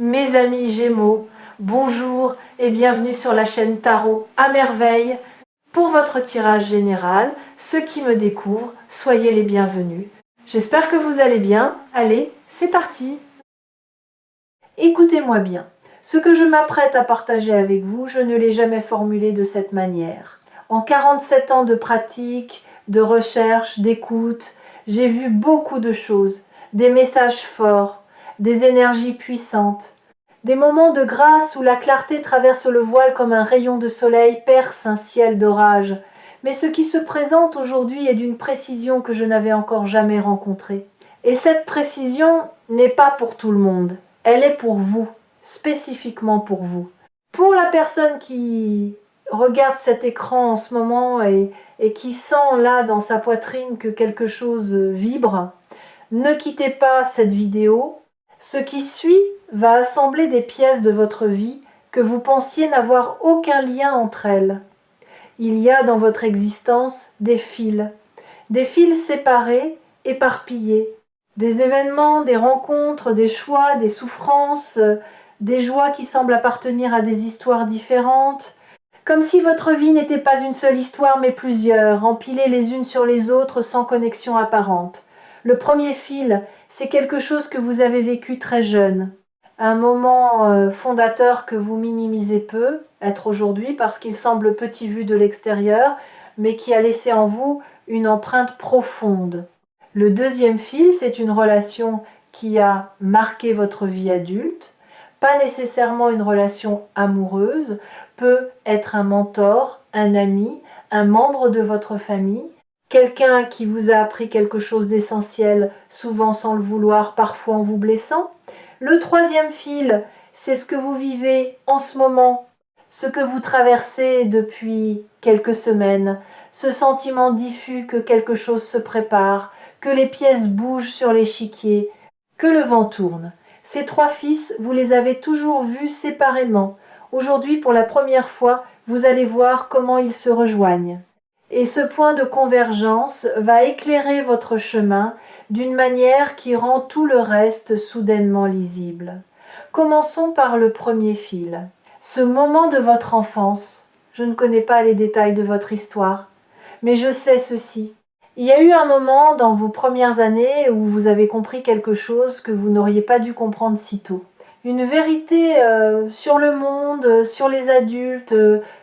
Mes amis Gémeaux, bonjour et bienvenue sur la chaîne Tarot à merveille. Pour votre tirage général, ceux qui me découvrent, soyez les bienvenus. J'espère que vous allez bien. Allez, c'est parti. Écoutez-moi bien. Ce que je m'apprête à partager avec vous, je ne l'ai jamais formulé de cette manière. En 47 ans de pratique, de recherche, d'écoute, j'ai vu beaucoup de choses, des messages forts, des énergies puissantes, des moments de grâce où la clarté traverse le voile comme un rayon de soleil perce un ciel d'orage. Mais ce qui se présente aujourd'hui est d'une précision que je n'avais encore jamais rencontrée. Et cette précision n'est pas pour tout le monde. Elle est pour vous, spécifiquement pour vous. Pour la personne qui regarde cet écran en ce moment et qui sent là dans sa poitrine que quelque chose vibre, ne quittez pas cette vidéo. Ce qui suit va assembler des pièces de votre vie que vous pensiez n'avoir aucun lien entre elles. Il y a dans votre existence des fils séparés, éparpillés, des événements, des rencontres, des choix, des souffrances, des joies qui semblent appartenir à des histoires différentes, comme si votre vie n'était pas une seule histoire mais plusieurs, empilées les unes sur les autres sans connexion apparente. Le premier fil, c'est quelque chose que vous avez vécu très jeune, un moment fondateur que vous minimisez peu, être aujourd'hui parce qu'il semble petit vu de l'extérieur, mais qui a laissé en vous une empreinte profonde. Le deuxième fil, c'est une relation qui a marqué votre vie adulte, pas nécessairement une relation amoureuse, peut être un mentor, un ami, un membre de votre famille, quelqu'un qui vous a appris quelque chose d'essentiel, souvent sans le vouloir, parfois en vous blessant. Le troisième fil, c'est ce que vous vivez en ce moment, ce que vous traversez depuis quelques semaines, ce sentiment diffus que quelque chose se prépare, que les pièces bougent sur l'échiquier, que le vent tourne. Ces trois fils, vous les avez toujours vus séparément. Aujourd'hui, pour la première fois, vous allez voir comment ils se rejoignent. Et ce point de convergence va éclairer votre chemin d'une manière qui rend tout le reste soudainement lisible. Commençons par le premier fil. Ce moment de votre enfance. Je ne connais pas les détails de votre histoire, mais je sais ceci. Il y a eu un moment dans vos premières années où vous avez compris quelque chose que vous n'auriez pas dû comprendre si tôt. Une vérité sur le monde, sur les adultes,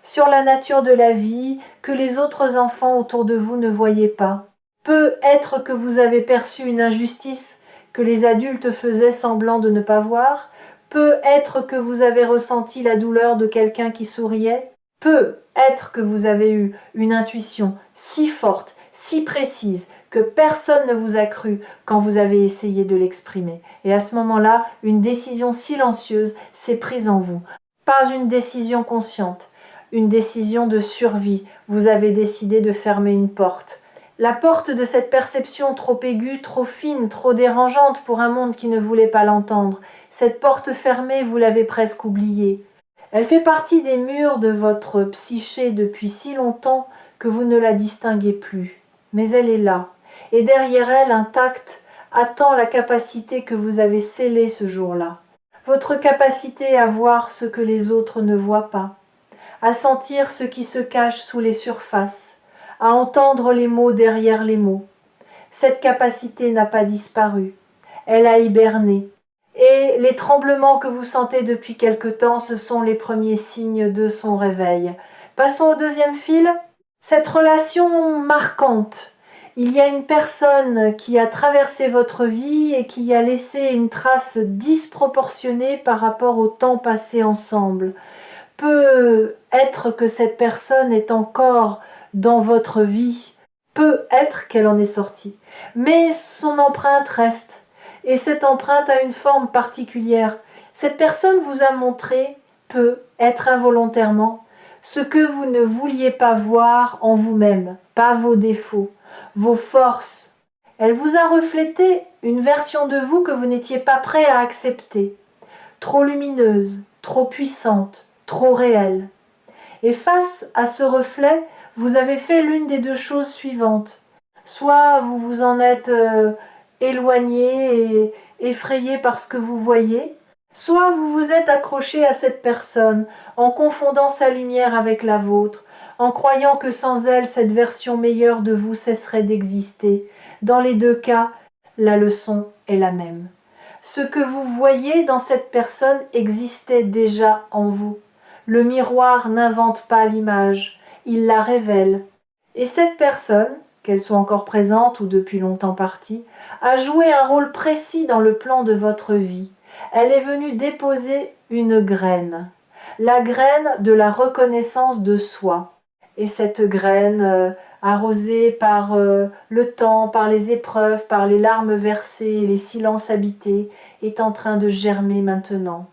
sur la nature de la vie, que les autres enfants autour de vous ne voyaient pas. Peut-être que vous avez perçu une injustice que les adultes faisaient semblant de ne pas voir. Peut-être que vous avez ressenti la douleur de quelqu'un qui souriait. Peut-être que vous avez eu une intuition si forte, si précise, que personne ne vous a cru quand vous avez essayé de l'exprimer. Et à ce moment-là, une décision silencieuse s'est prise en vous. Pas une décision consciente, une décision de survie. Vous avez décidé de fermer une porte. La porte de cette perception trop aiguë, trop fine, trop dérangeante pour un monde qui ne voulait pas l'entendre. Cette porte fermée, vous l'avez presque oubliée. Elle fait partie des murs de votre psyché depuis si longtemps que vous ne la distinguez plus. Mais elle est là, et derrière elle, intacte, attend la capacité que vous avez scellée ce jour-là. Votre capacité à voir ce que les autres ne voient pas, à sentir ce qui se cache sous les surfaces, à entendre les mots derrière les mots. Cette capacité n'a pas disparu, elle a hiberné. Et les tremblements que vous sentez depuis quelque temps, ce sont les premiers signes de son réveil. Passons au deuxième fil. Cette relation marquante. Il y a une personne qui a traversé votre vie et qui a laissé une trace disproportionnée par rapport au temps passé ensemble. Peut-être que cette personne est encore dans votre vie. Peut-être qu'elle en est sortie. Mais son empreinte reste. Et cette empreinte a une forme particulière. Cette personne vous a montré, peut-être involontairement, ce que vous ne vouliez pas voir en vous-même, pas vos défauts, vos forces. Elle vous a reflété une version de vous que vous n'étiez pas prêt à accepter, trop lumineuse, trop puissante, trop réelle. Et face à ce reflet, vous avez fait l'une des deux choses suivantes. Soit vous vous en êtes éloigné et effrayé par ce que vous voyez, Soit vous vous êtes accroché à cette personne en confondant sa lumière avec la vôtre, en croyant que sans elle, cette version meilleure de vous cesserait d'exister. Dans les deux cas, la leçon est la même. Ce que vous voyez dans cette personne existait déjà en vous. Le miroir n'invente pas l'image, il la révèle. Et cette personne, qu'elle soit encore présente ou depuis longtemps partie, a joué un rôle précis dans le plan de votre vie. Elle est venue déposer une graine, la graine de la reconnaissance de soi. Et cette graine, arrosée par le temps, par les épreuves, par les larmes versées, les silences habités, est en train de germer maintenant.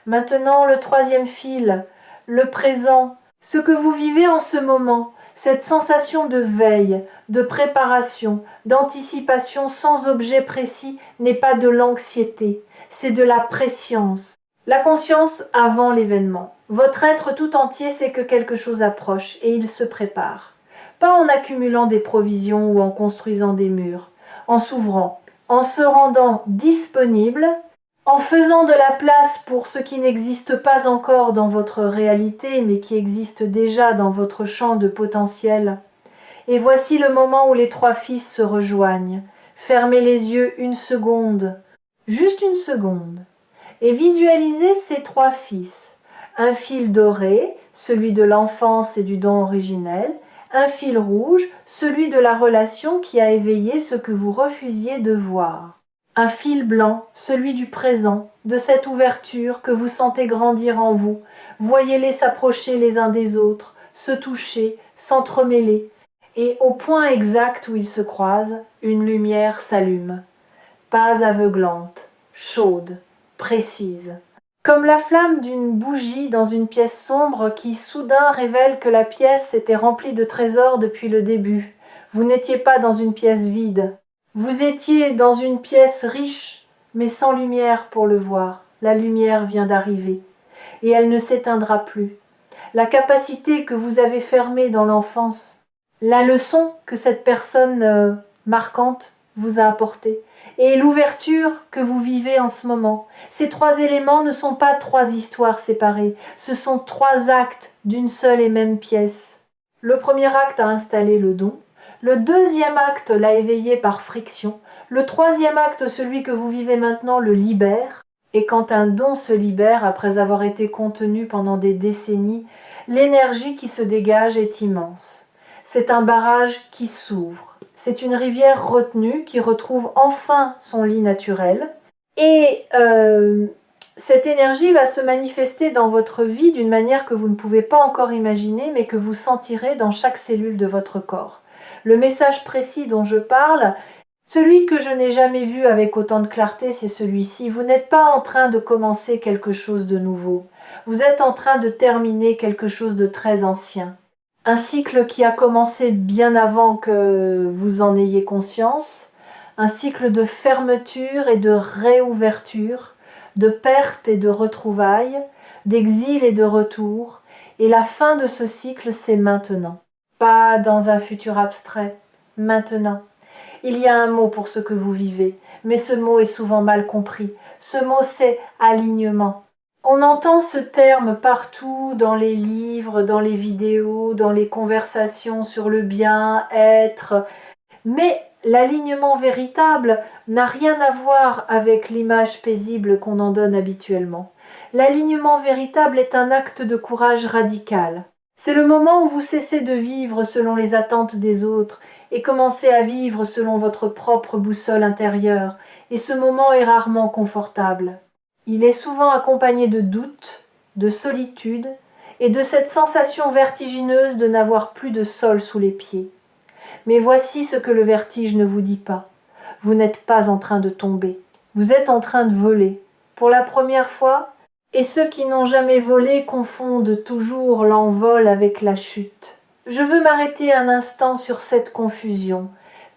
Maintenant, le troisième fil, le présent, ce que vous vivez en ce moment, cette sensation de veille, de préparation, d'anticipation sans objet précis n'est pas de l'anxiété, c'est de la prescience. La conscience avant l'événement. Votre être tout entier sait que quelque chose approche et il se prépare. Pas en accumulant des provisions ou en construisant des murs, en s'ouvrant, en se rendant disponible, en faisant de la place pour ce qui n'existe pas encore dans votre réalité mais qui existe déjà dans votre champ de potentiel. Et voici le moment où les trois fils se rejoignent. Fermez les yeux une seconde, juste une seconde, et visualisez ces trois fils. Un fil doré, celui de l'enfance et du don originel, un fil rouge, celui de la relation qui a éveillé ce que vous refusiez de voir. Un fil blanc, celui du présent, de cette ouverture que vous sentez grandir en vous. Voyez-les s'approcher les uns des autres, se toucher, s'entremêler. Et au point exact où ils se croisent, une lumière s'allume. Pas aveuglante, chaude, précise. Comme la flamme d'une bougie dans une pièce sombre qui soudain révèle que la pièce était remplie de trésors depuis le début. Vous n'étiez pas dans une pièce vide. Vous étiez dans une pièce riche, mais sans lumière pour le voir. La lumière vient d'arriver, et elle ne s'éteindra plus. La capacité que vous avez fermée dans l'enfance, la leçon que cette personne marquante vous a apportée, et l'ouverture que vous vivez en ce moment. Ces trois éléments ne sont pas trois histoires séparées, ce sont trois actes d'une seule et même pièce. Le premier acte a installé le don, le deuxième acte l'a éveillé par friction, le troisième acte, celui que vous vivez maintenant, le libère. Et quand un don se libère après avoir été contenu pendant des décennies, l'énergie qui se dégage est immense. C'est un barrage qui s'ouvre. C'est une rivière retenue qui retrouve enfin son lit naturel. Et cette énergie va se manifester dans votre vie d'une manière que vous ne pouvez pas encore imaginer, mais que vous sentirez dans chaque cellule de votre corps. Le message précis dont je parle, celui que je n'ai jamais vu avec autant de clarté, c'est celui-ci. Vous n'êtes pas en train de commencer quelque chose de nouveau. Vous êtes en train de terminer quelque chose de très ancien. Un cycle qui a commencé bien avant que vous en ayez conscience. Un cycle de fermeture et de réouverture, de perte et de retrouvailles, d'exil et de retour. Et la fin de ce cycle, c'est maintenant. Pas dans un futur abstrait, maintenant. Il y a un mot pour ce que vous vivez, mais ce mot est souvent mal compris. Ce mot, c'est alignement. On entend ce terme partout dans les livres, dans les vidéos, dans les conversations sur le bien-être, mais l'alignement véritable n'a rien à voir avec l'image paisible qu'on en donne habituellement. L'alignement véritable est un acte de courage radical. C'est le moment où vous cessez de vivre selon les attentes des autres et commencez à vivre selon votre propre boussole intérieure, et ce moment est rarement confortable. Il est souvent accompagné de doutes, de solitude et de cette sensation vertigineuse de n'avoir plus de sol sous les pieds. Mais voici ce que le vertige ne vous dit pas. Vous n'êtes pas en train de tomber, vous êtes en train de voler. Pour la première fois, et ceux qui n'ont jamais volé confondent toujours l'envol avec la chute. Je veux m'arrêter un instant sur cette confusion,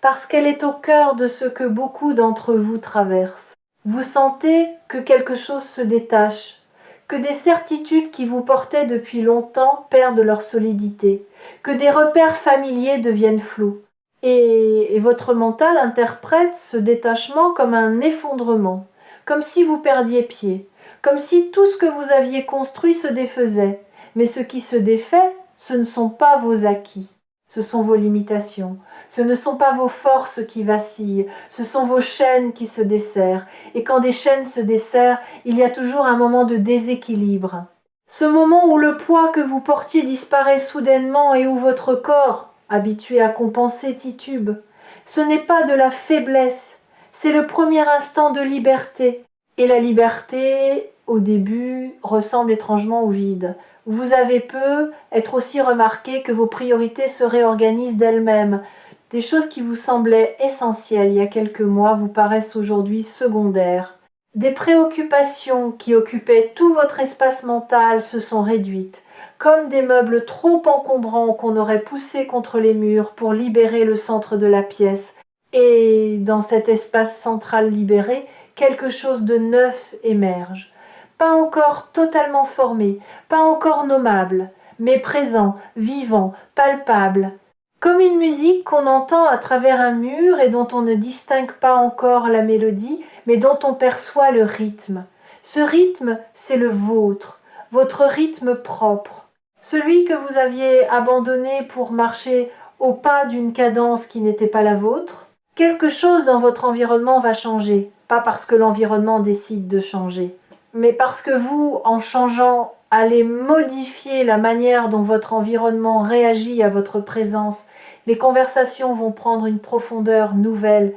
parce qu'elle est au cœur de ce que beaucoup d'entre vous traversent. Vous sentez que quelque chose se détache, que des certitudes qui vous portaient depuis longtemps perdent leur solidité, que des repères familiers deviennent flous. Et votre mental interprète ce détachement comme un effondrement, comme si vous perdiez pied, comme si tout ce que vous aviez construit se défaisait. Mais ce qui se défait, ce ne sont pas vos acquis, ce sont vos limitations, ce ne sont pas vos forces qui vacillent, ce sont vos chaînes qui se desserrent. Et quand des chaînes se desserrent, il y a toujours un moment de déséquilibre. Ce moment où le poids que vous portiez disparaît soudainement et où votre corps, habitué à compenser, titube. Ce n'est pas de la faiblesse, c'est le premier instant de liberté. Et la liberté, au début, ressemble étrangement au vide. Vous avez peu, être aussi remarqué que vos priorités se réorganisent d'elles-mêmes. Des choses qui vous semblaient essentielles il y a quelques mois vous paraissent aujourd'hui secondaires. Des préoccupations qui occupaient tout votre espace mental se sont réduites, comme des meubles trop encombrants qu'on aurait poussés contre les murs pour libérer le centre de la pièce. Et dans cet espace central libéré, quelque chose de neuf émerge. Pas encore totalement formé, pas encore nommable, mais présent, vivant, palpable. Comme une musique qu'on entend à travers un mur et dont on ne distingue pas encore la mélodie, mais dont on perçoit le rythme. Ce rythme, c'est le vôtre, votre rythme propre. Celui que vous aviez abandonné pour marcher au pas d'une cadence qui n'était pas la vôtre. Quelque chose dans votre environnement va changer, pas parce que l'environnement décide de changer, mais parce que vous, en changeant, allez modifier la manière dont votre environnement réagit à votre présence. Les conversations vont prendre une profondeur nouvelle.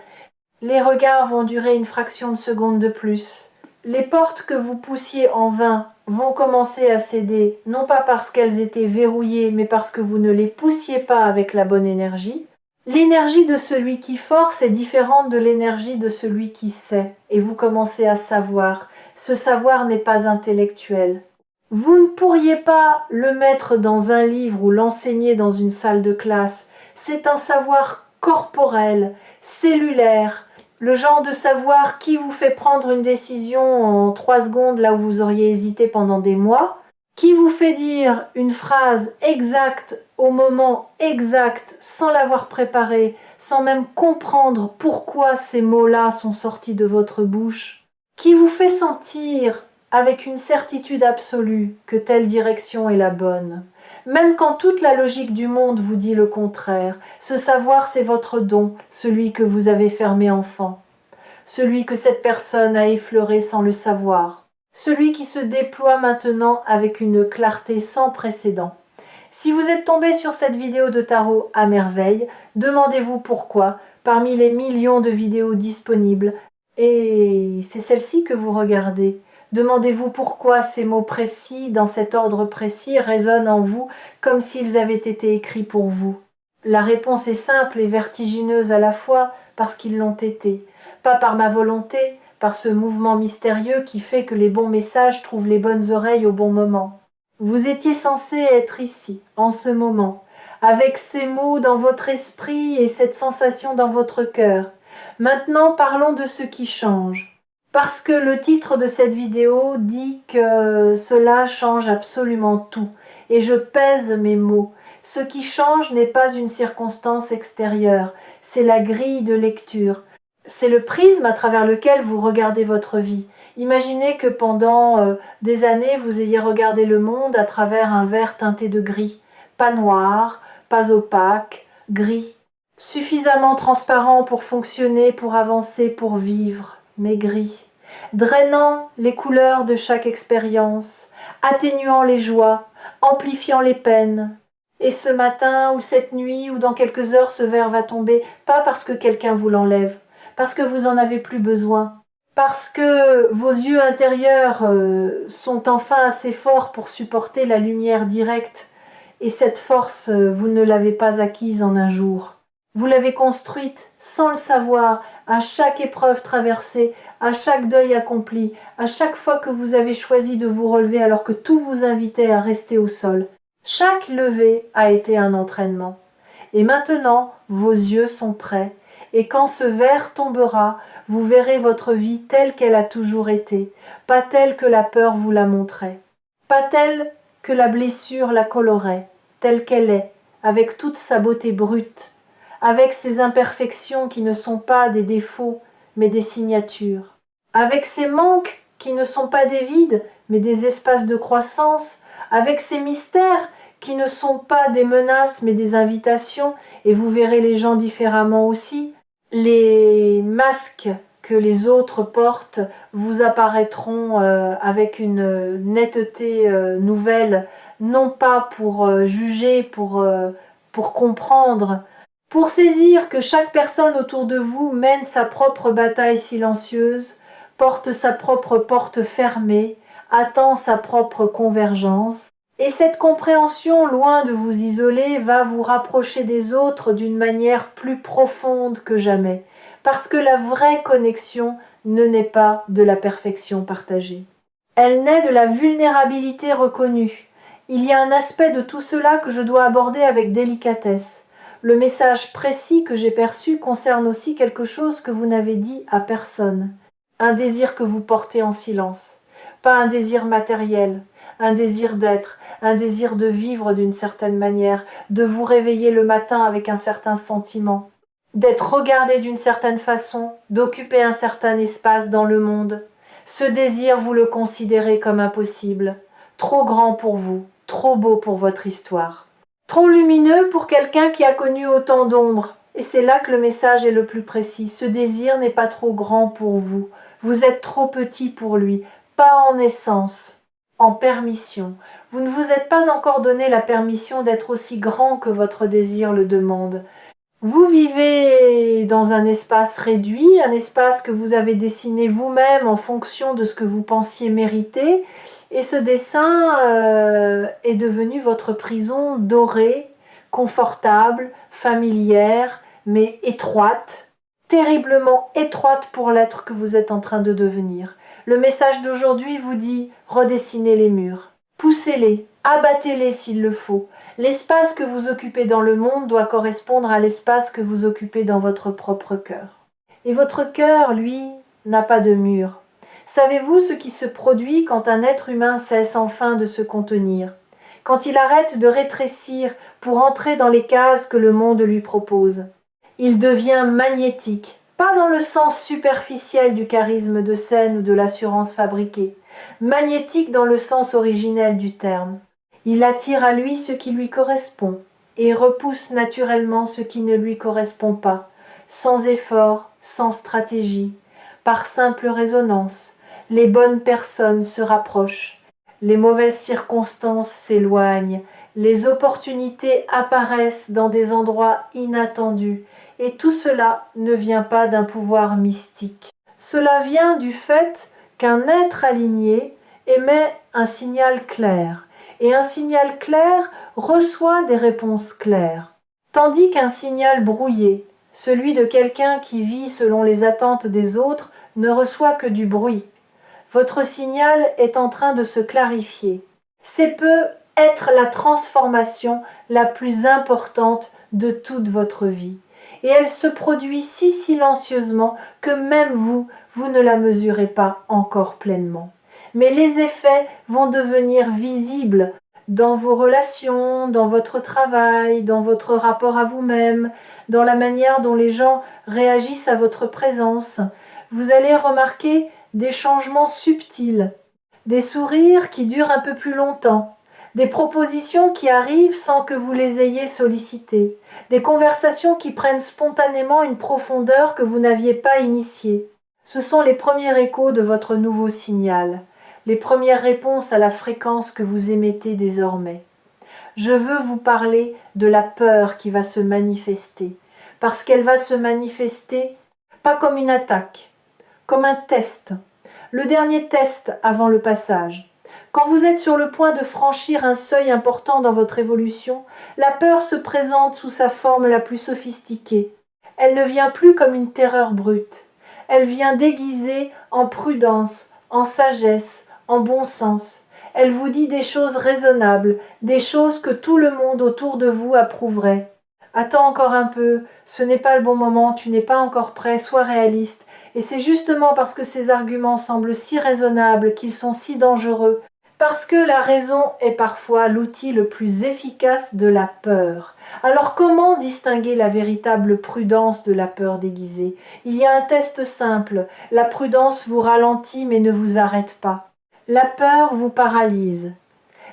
Les regards vont durer une fraction de seconde de plus. Les portes que vous poussiez en vain vont commencer à céder, non pas parce qu'elles étaient verrouillées, mais parce que vous ne les poussiez pas avec la bonne énergie. L'énergie de celui qui force est différente de l'énergie de celui qui sait, et vous commencez à savoir. Ce savoir n'est pas intellectuel. Vous ne pourriez pas le mettre dans un livre ou l'enseigner dans une salle de classe. C'est un savoir corporel, cellulaire, le genre de savoir qui vous fait prendre une décision en 3 secondes là où vous auriez hésité pendant des mois, qui vous fait dire une phrase exacte au moment exact sans l'avoir préparée, sans même comprendre pourquoi ces mots-là sont sortis de votre bouche, qui vous fait sentir avec une certitude absolue que telle direction est la bonne. Même quand toute la logique du monde vous dit le contraire, ce savoir c'est votre don, celui que vous avez fermé enfant, celui que cette personne a effleuré sans le savoir, celui qui se déploie maintenant avec une clarté sans précédent. Si vous êtes tombé sur cette vidéo de tarot à merveille, demandez-vous pourquoi, parmi les millions de vidéos disponibles, et c'est celle-ci que vous regardez. Demandez-vous pourquoi ces mots précis, dans cet ordre précis, résonnent en vous comme s'ils avaient été écrits pour vous. La réponse est simple et vertigineuse à la fois parce qu'ils l'ont été. Pas par ma volonté, par ce mouvement mystérieux qui fait que les bons messages trouvent les bonnes oreilles au bon moment. Vous étiez censé être ici, en ce moment, avec ces mots dans votre esprit et cette sensation dans votre cœur. Maintenant, parlons de ce qui change. Parce que le titre de cette vidéo dit que cela change absolument tout. Et je pèse mes mots. Ce qui change n'est pas une circonstance extérieure, c'est la grille de lecture. C'est le prisme à travers lequel vous regardez votre vie. Imaginez que pendant des années, vous ayez regardé le monde à travers un verre teinté de gris. Pas noir, pas opaque, gris. Suffisamment transparent pour fonctionner, pour avancer, pour vivre, mais gris. Drainant les couleurs de chaque expérience, atténuant les joies, amplifiant les peines. Et ce matin ou cette nuit ou dans quelques heures, ce verre va tomber, pas parce que quelqu'un vous l'enlève, parce que vous en avez plus besoin, parce que vos yeux intérieurs sont enfin assez forts pour supporter la lumière directe, et cette force, vous ne l'avez pas acquise en un jour. Vous l'avez construite sans le savoir, à chaque épreuve traversée, à chaque deuil accompli, à chaque fois que vous avez choisi de vous relever alors que tout vous invitait à rester au sol. Chaque levée a été un entraînement. Et maintenant, vos yeux sont prêts. Et quand ce verre tombera, vous verrez votre vie telle qu'elle a toujours été, pas telle que la peur vous la montrait, pas telle que la blessure la colorait, telle qu'elle est, avec toute sa beauté brute, avec ses imperfections qui ne sont pas des défauts, mais des signatures, avec ses manques qui ne sont pas des vides, mais des espaces de croissance, avec ces mystères qui ne sont pas des menaces, mais des invitations, et vous verrez les gens différemment aussi. Les masques que les autres portent vous apparaîtront avec une netteté nouvelle, non pas pour juger, pour comprendre, pour saisir que chaque personne autour de vous mène sa propre bataille silencieuse, porte sa propre porte fermée, attend sa propre convergence. Et cette compréhension, loin de vous isoler, va vous rapprocher des autres d'une manière plus profonde que jamais, parce que la vraie connexion ne naît pas de la perfection partagée. Elle naît de la vulnérabilité reconnue. Il y a un aspect de tout cela que je dois aborder avec délicatesse. Le message précis que j'ai perçu concerne aussi quelque chose que vous n'avez dit à personne. Un désir que vous portez en silence. Pas un désir matériel, un désir d'être, un désir de vivre d'une certaine manière, de vous réveiller le matin avec un certain sentiment, d'être regardé d'une certaine façon, d'occuper un certain espace dans le monde. Ce désir, vous le considérez comme impossible, trop grand pour vous, trop beau pour votre histoire, trop lumineux pour quelqu'un qui a connu autant d'ombres. Et c'est là que le message est le plus précis. Ce désir n'est pas trop grand pour vous. Vous êtes trop petit pour lui, pas en essence, en permission. Vous ne vous êtes pas encore donné la permission d'être aussi grand que votre désir le demande. Vous vivez dans un espace réduit, un espace que vous avez dessiné vous-même en fonction de ce que vous pensiez mériter, et ce dessin est devenu votre prison dorée, confortable, familière, mais étroite, terriblement étroite pour l'être que vous êtes en train de devenir. Le message d'aujourd'hui vous dit « redessinez les murs, poussez-les, abattez-les s'il le faut ». L'espace que vous occupez dans le monde doit correspondre à l'espace que vous occupez dans votre propre cœur. Et votre cœur, lui, n'a pas de mur. Savez-vous ce qui se produit quand un être humain cesse enfin de se contenir, quand il arrête de rétrécir pour entrer dans les cases que le monde lui propose? Il devient magnétique, pas dans le sens superficiel du charisme de scène ou de l'assurance fabriquée, magnétique dans le sens originel du terme. Il attire à lui ce qui lui correspond et repousse naturellement ce qui ne lui correspond pas, sans effort, sans stratégie, par simple résonance. Les bonnes personnes se rapprochent, les mauvaises circonstances s'éloignent, les opportunités apparaissent dans des endroits inattendus, et tout cela ne vient pas d'un pouvoir mystique. Cela vient du fait qu'un être aligné émet un signal clair, et un signal clair reçoit des réponses claires, tandis qu'un signal brouillé, celui de quelqu'un qui vit selon les attentes des autres, ne reçoit que du bruit. Votre signal est en train de se clarifier. C'est peut être la transformation la plus importante de toute votre vie. Et elle se produit si silencieusement que même vous ne la mesurez pas encore pleinement. Mais les effets vont devenir visibles dans vos relations, dans votre travail, dans votre rapport à vous-même, dans la manière dont les gens réagissent à votre présence. Vous allez remarquer des changements subtils, des sourires qui durent un peu plus longtemps, des propositions qui arrivent sans que vous les ayez sollicitées, des conversations qui prennent spontanément une profondeur que vous n'aviez pas initiée. Ce sont les premiers échos de votre nouveau signal, les premières réponses à la fréquence que vous émettez désormais. Je veux vous parler de la peur qui va se manifester, parce qu'elle va se manifester pas comme une attaque, comme un test, le dernier test avant le passage. Quand vous êtes sur le point de franchir un seuil important dans votre évolution, la peur se présente sous sa forme la plus sophistiquée. Elle ne vient plus comme une terreur brute. Elle vient déguisée en prudence, en sagesse, en bon sens. Elle vous dit des choses raisonnables, des choses que tout le monde autour de vous approuverait. Attends encore un peu, ce n'est pas le bon moment, tu n'es pas encore prêt, sois réaliste. Et c'est justement parce que ces arguments semblent si raisonnables qu'ils sont si dangereux, Parce que la raison est parfois l'outil le plus efficace de la peur. Alors comment distinguer la véritable prudence de la peur déguisée? Il y a un test simple. La prudence vous ralentit mais ne vous arrête pas. La peur vous paralyse.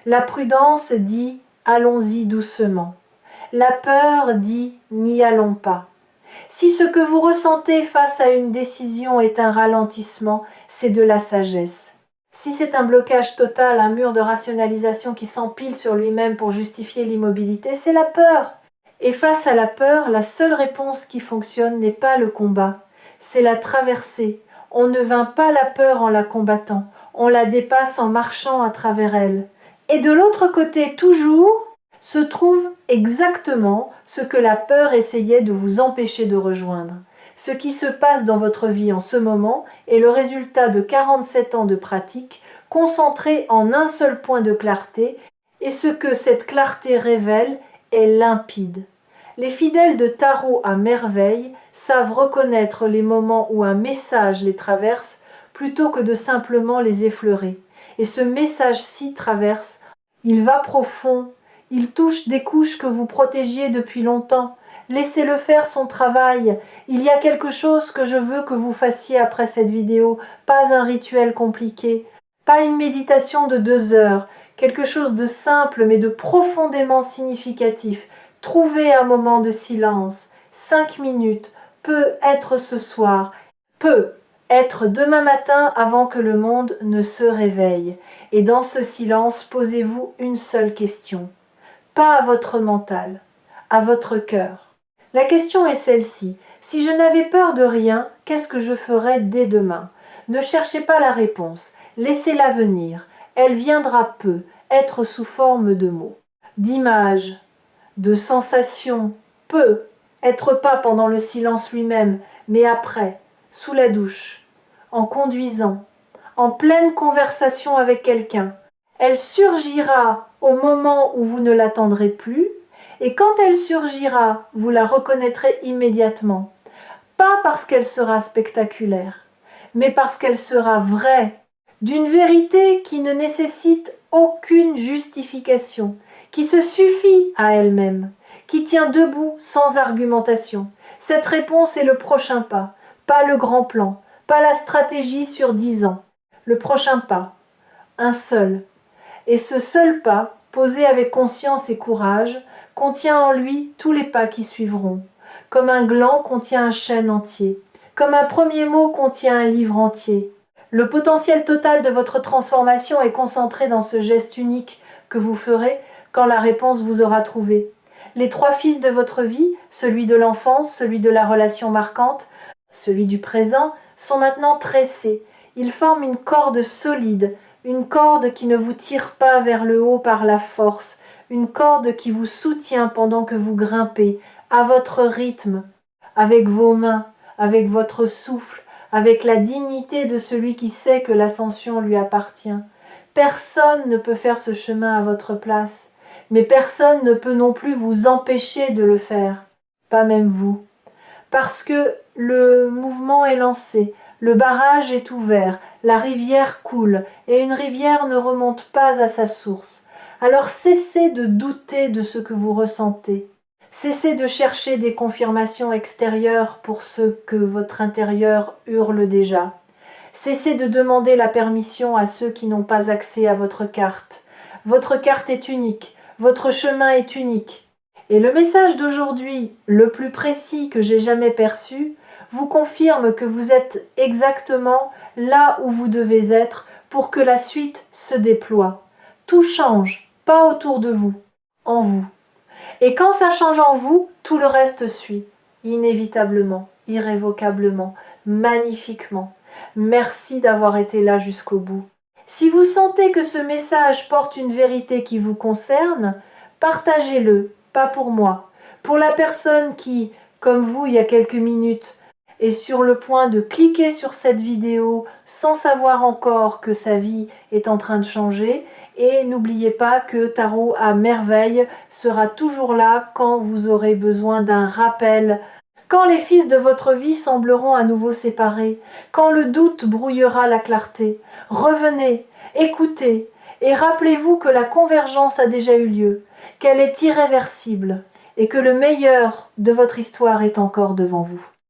La prudence dit « allons-y doucement ». La peur dit « n'y allons pas ». Si ce que vous ressentez face à une décision est un ralentissement, c'est de la sagesse. Si c'est un blocage total, un mur de rationalisation qui s'empile sur lui-même pour justifier l'immobilité, c'est la peur. Et face à la peur, la seule réponse qui fonctionne n'est pas le combat, c'est la traversée. On ne vainc pas la peur en la combattant, on la dépasse en marchant à travers elle. Et de l'autre côté, toujours, se trouve exactement ce que la peur essayait de vous empêcher de rejoindre. Ce qui se passe dans votre vie en ce moment est le résultat de 47 ans de pratique concentrés en un seul point de clarté, et ce que cette clarté révèle est limpide. Les fidèles de tarot à merveille savent reconnaître les moments où un message les traverse plutôt que de simplement les effleurer. Et ce message-ci traverse, il va profond, il touche des couches que vous protégiez depuis longtemps. Laissez-le faire son travail. Il y a quelque chose que je veux que vous fassiez après cette vidéo. Pas un rituel compliqué. Pas une méditation de 2 heures. Quelque chose de simple mais de profondément significatif. Trouvez un moment de silence. 5 minutes. Peut être ce soir. Peut être demain matin avant que le monde ne se réveille. Et dans ce silence, posez-vous une seule question. Pas à votre mental, à votre cœur. La question est celle-ci. Si je n'avais peur de rien, qu'est-ce que je ferais dès demain? Ne cherchez pas la réponse. Laissez-la venir. Elle viendra peu, être sous forme de mots, d'images, de sensations. Peu, être pas pendant le silence lui-même, mais après, sous la douche, en conduisant, en pleine conversation avec quelqu'un. Elle surgira au moment où vous ne l'attendrez plus, et quand elle surgira, vous la reconnaîtrez immédiatement. Pas parce qu'elle sera spectaculaire, mais parce qu'elle sera vraie, d'une vérité qui ne nécessite aucune justification, qui se suffit à elle-même, qui tient debout sans argumentation. Cette réponse est le prochain pas le grand plan, pas la stratégie sur 10 ans. Le prochain pas, un seul. Et ce seul pas, posé avec conscience et courage, contient en lui tous les pas qui suivront. Comme un gland contient un chêne entier. Comme un premier mot contient un livre entier. Le potentiel total de votre transformation est concentré dans ce geste unique que vous ferez quand la réponse vous aura trouvé. Les 3 fils de votre vie, celui de l'enfance, celui de la relation marquante, celui du présent, sont maintenant tressés. Ils forment une corde solide, une corde qui ne vous tire pas vers le haut par la force, une corde qui vous soutient pendant que vous grimpez, à votre rythme, avec vos mains, avec votre souffle, avec la dignité de celui qui sait que l'ascension lui appartient. Personne ne peut faire ce chemin à votre place, mais personne ne peut non plus vous empêcher de le faire, pas même vous. Parce que le mouvement est lancé, le barrage est ouvert, la rivière coule, et une rivière ne remonte pas à sa source. Alors cessez de douter de ce que vous ressentez. Cessez de chercher des confirmations extérieures pour ce que votre intérieur hurle déjà. Cessez de demander la permission à ceux qui n'ont pas accès à votre carte. Votre carte est unique, votre chemin est unique. Et le message d'aujourd'hui, le plus précis que j'ai jamais perçu, vous confirme que vous êtes exactement là où vous devez être pour que la suite se déploie. Tout change, pas autour de vous, en vous. Et quand ça change en vous, tout le reste suit, inévitablement, irrévocablement, magnifiquement. Merci d'avoir été là jusqu'au bout. Si vous sentez que ce message porte une vérité qui vous concerne, partagez-le, pas pour moi, pour la personne qui, comme vous il y a quelques minutes, est sur le point de cliquer sur cette vidéo sans savoir encore que sa vie est en train de changer. Et n'oubliez pas que Tarot à merveille sera toujours là quand vous aurez besoin d'un rappel. Quand les fils de votre vie sembleront à nouveau séparés, quand le doute brouillera la clarté, revenez, écoutez, Et rappelez-vous que la convergence a déjà eu lieu, qu'elle est irréversible et que le meilleur de votre histoire est encore devant vous.